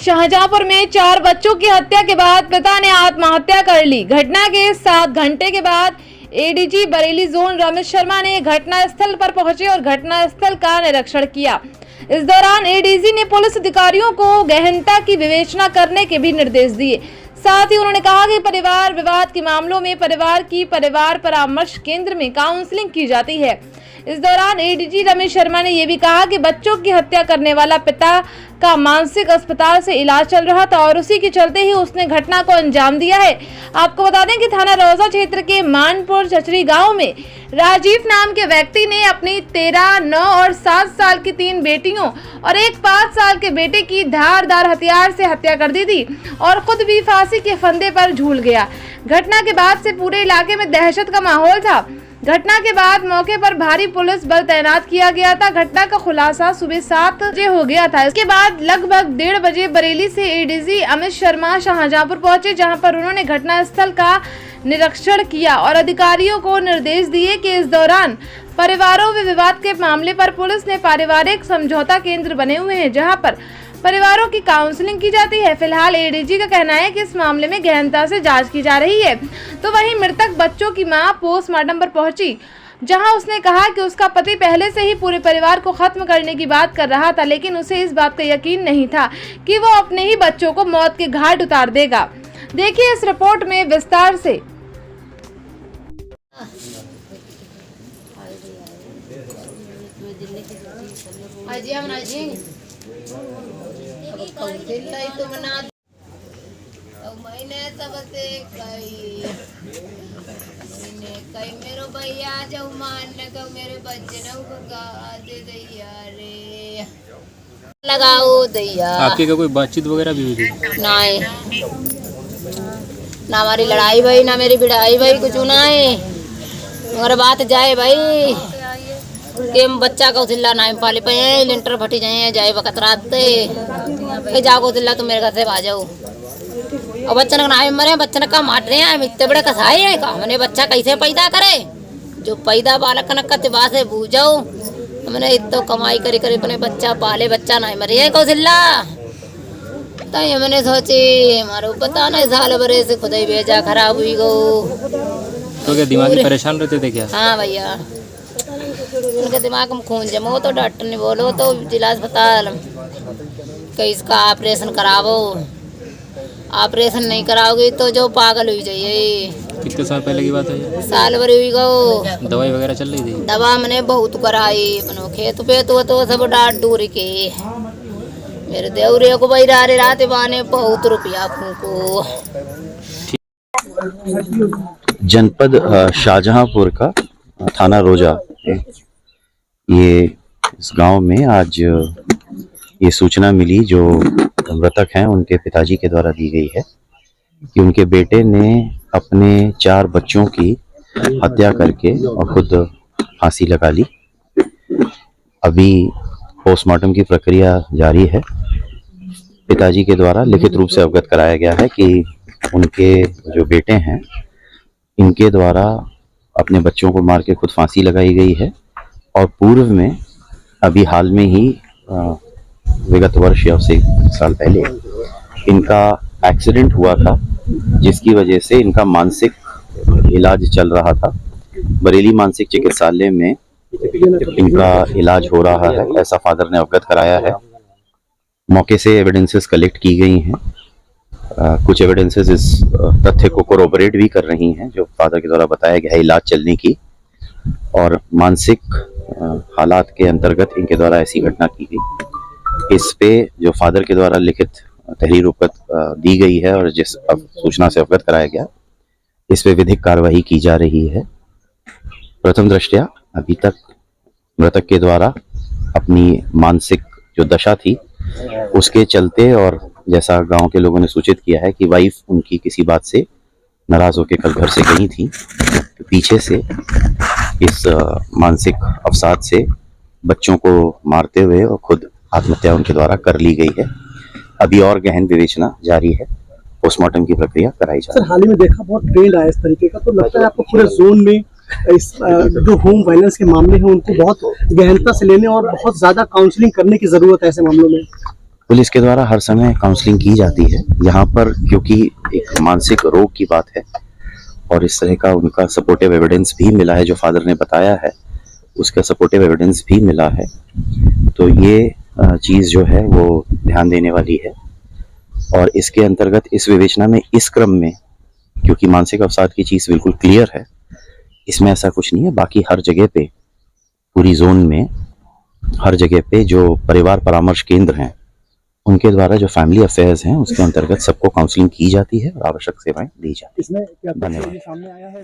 शाहजहांपुर में 4 बच्चों की हत्या के बाद पिता ने आत्महत्या कर ली। घटना के 7 घंटे के बाद एडीजी बरेली जोन रमेश शर्मा ने घटनास्थल पर पहुंचे और घटनास्थल का निरीक्षण किया। इस दौरान एडीजी ने पुलिस अधिकारियों को गहनता की विवेचना करने के भी निर्देश दिए। साथ ही उन्होंने कहा कि परिवार विवाद के मामलों में परिवार परामर्श केंद्र में काउंसलिंग की जाती है। इस दौरान एडीजी रमेश शर्मा ने यह भी कहा कि बच्चों की हत्या करने वाला पिता का मानसिक अस्पताल से इलाज चल रहा था और उसी के चलते ही उसने घटना को अंजाम दिया है। आपको बता दें कि थाना रौजा क्षेत्र के मानपुर चचरी गांव में राजीव नाम के व्यक्ति ने अपनी 13, 9 और 7 साल की 3 बेटियों और एक 5 साल के बेटे की धारदार हथियार से हत्या कर दी थी और खुद भी फांसी के फंदे पर झूल गया। घटना के बाद से पूरे इलाके में दहशत का माहौल था। घटना के बाद मौके पर भारी पुलिस बल तैनात किया गया था। घटना का खुलासा सुबह 7 बजे हो गया था। इसके बाद लगभग 1:30 बजे बरेली से एडीजी अमित शर्मा शाहजहांपुर पहुंचे, जहां पर उन्होंने घटनास्थल का निरीक्षण किया और अधिकारियों को निर्देश दिए कि इस दौरान परिवारों में विवाद के मामले पर पुलिस ने पारिवारिक समझौता केंद्र बने हुए हैं, जहाँ पर परिवारों की काउंसलिंग की जाती है। फिलहाल एडीजी का कहना है कि इस मामले में गहनता से जांच की जा रही है। तो वहीं मृतक बच्चों की मां पोस्टमार्टम पर पहुंची, जहां उसने कहा कि उसका पति पहले से ही पूरे परिवार को खत्म करने की बात कर रहा था, लेकिन उसे इस बात का यकीन नहीं था कि वो अपने ही बच्चों को मौत के घाट उतार देगा। देखिए इस रिपोर्ट में विस्तार से। मेरो भैया जाऊ मान मेरे बच्चे दे दैया रे लगाओ दैया। आपकी कोई बातचीत वगैरह भी हुई थी? नहीं, ना हमारी लड़ाई भाई ना मेरी भिड़ाई भाई, कुछ ना है। मगर बात जाए भाई के बच्चा का उसिल्ला ना पाले पे लिंटर फटी जाए वक्त रात जाओ उसिल्ला तुम मेरे घर से आ जाओ। और बच्चन का नाम मरे, बच्चन का मार रहे हैं, इतने बड़े कसाई है का हमने बच्चा कैसे पैदा करे, जो पैदा बालक का तिबा से बूझो। हमने इतो कमाई करी करी अपने बच्चा पाले, बच्चा नहीं मरे कौशल्या। तई हमने सोची हमारे पता नहीं साल भरे से खुद ही भेजा खराब हुई गो। तो क्या दिमागी परेशान रहते थे क्या? हाँ भैया, उनके दिमाग में खून जमो तो डॉक्टर ने बोलो तो जिला अस्पताल कि इसका ऑपरेशन करावो, ऑपरेशन नहीं कराओगे तो जो पागल हुई जाइए। कितने साल पहले की बात है? साल भर हुई गो। दवाई वगैरह चल रही थी? दवा मैंने बहुत कराई, खेत पे तो सब डांट डूर के मेरे देवरे को बैरा रे रात बाने बहुत रुपया फूको। जनपद शाहजहांपुर का थाना रोजा, ये इस गांव में आज ये सूचना मिली जो मृतक हैं उनके पिताजी के द्वारा दी गई है कि उनके बेटे ने अपने 4 बच्चों की हत्या करके और खुद फांसी लगा ली। अभी पोस्टमार्टम की प्रक्रिया जारी है। पिताजी के द्वारा लिखित रूप से अवगत कराया गया है कि उनके जो बेटे हैं इनके द्वारा अपने बच्चों को मार के खुद फांसी लगाई गई है और पूर्व में अभी हाल में ही विगत वर्ष या उससे 1 साल पहले इनका एक्सीडेंट हुआ था, जिसकी वजह से इनका मानसिक इलाज चल रहा था। बरेली मानसिक चिकित्सालय में इनका इलाज हो रहा है, ऐसा फादर ने अवगत कराया है। मौके से एविडेंसेस कलेक्ट की गई हैं। कुछ एविडेंसेस इस तथ्य को कोरोबरेट भी कर रही हैं जो फादर के द्वारा बताया गया है इलाज चलने की, और मानसिक हालात के अंतर्गत इनके द्वारा ऐसी घटना की गई। इस पे जो फादर के द्वारा लिखित तहरीर दी गई है और जिस सूचना से अवगत कराया गया, इस पे विधिक कार्रवाई की जा रही है। प्रथम दृष्टया अभी तक मृतक के द्वारा अपनी मानसिक जो दशा थी उसके चलते, और जैसा गांव के लोगों ने सूचित किया है कि वाइफ उनकी किसी बात से नाराज होकर कल घर से गई थी, तो पीछे से इस मानसिक अवसाद से बच्चों को मारते हुए और खुद आत्महत्या उनके द्वारा कर ली गई है। अभी और गहन विवेचना जारी है, पोस्टमार्टम की प्रक्रिया कराई जा रही है। सर, हाल ही में देखा बहुत ट्रेंड आया इस तरीके का, तो लगता है आपको पूरे जोन में इस जो होम वायलेंस के मामले हैं उनको बहुत गहनता से लेने और बहुत ज्यादा काउंसलिंग करने की जरूरत है ऐसे मामलों में? पुलिस के द्वारा हर समय काउंसलिंग की जाती है यहाँ पर, क्योंकि एक मानसिक रोग की बात है और इस तरह का उनका सपोर्टिव एविडेंस भी मिला है, जो फादर ने बताया है उसका सपोर्टिव एविडेंस भी मिला है। तो ये चीज़ जो है वो ध्यान देने वाली है और इसके अंतर्गत इस विवेचना में, इस क्रम में, क्योंकि मानसिक अवसाद की चीज़ बिल्कुल क्लियर है, इसमें ऐसा कुछ नहीं है। बाकी हर जगह पे, पूरी जोन में हर जगह पे जो परिवार परामर्श केंद्र हैं उनके द्वारा जो फैमिली अफेयर्स हैं उसके अंतर्गत सबको काउंसलिंग की जाती है और आवश्यक सेवाएं दी जाती है। इसमें क्या धन्यवाद। सामने आया है?